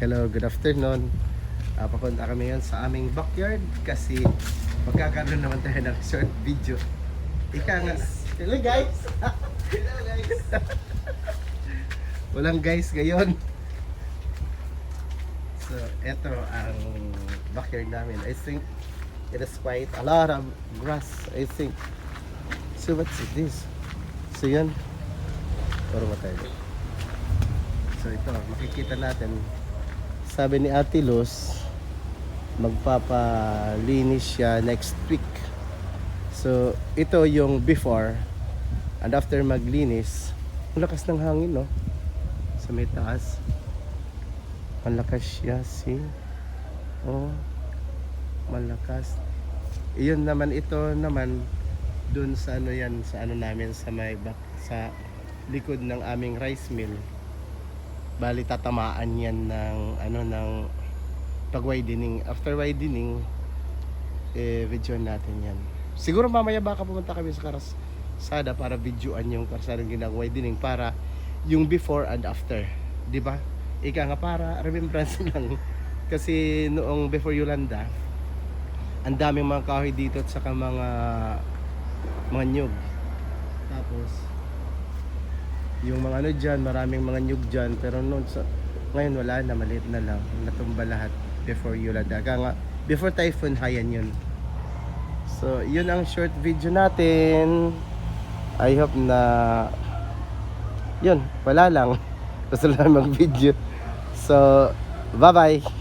Hello, good afternoon. Papunta kami ngayon sa aming backyard kasi magkakaroon naman tayo ng short video. Ika nga. Hello guys! Hello guys! Walang guys ngayon. So, eto ang backyard namin. I think it is quite a lot of grass, I think. So, what's this? So, yun. Puro ba tayo? So, ito, makikita natin. Sabi ni Ate Luz, magpapalinis siya next week. So, ito yung before and after maglinis. Ang lakas ng hangin, no? Sa may taas. Malakas siya, see? Oh, malakas. Iyon naman, ito naman dun sa ano yan, sa ano namin sa may back, sa likod ng aming rice mill. Bali tatamaan yan ng ano ng pag widening. After widening, videoan natin yan. Siguro mamaya baka pumunta kami sa Karsada para videoan yung Karsada ginagawa widening para yung before and after, di ba? Ika nga para remembrance lang. Kasi noong before Yolanda, ang daming mga kahoy dito at saka mga nyug. Tapos yung mga ano dyan, maraming mga nyug dyan. Pero noon ngayon wala na, maliit na lang. Natumba lahat before Yolanda. Kaya nga, before Typhoon Haiyan yun. So, yun ang short video natin. I hope na yun, wala lang. Gusto lang mag-video. So, bye-bye.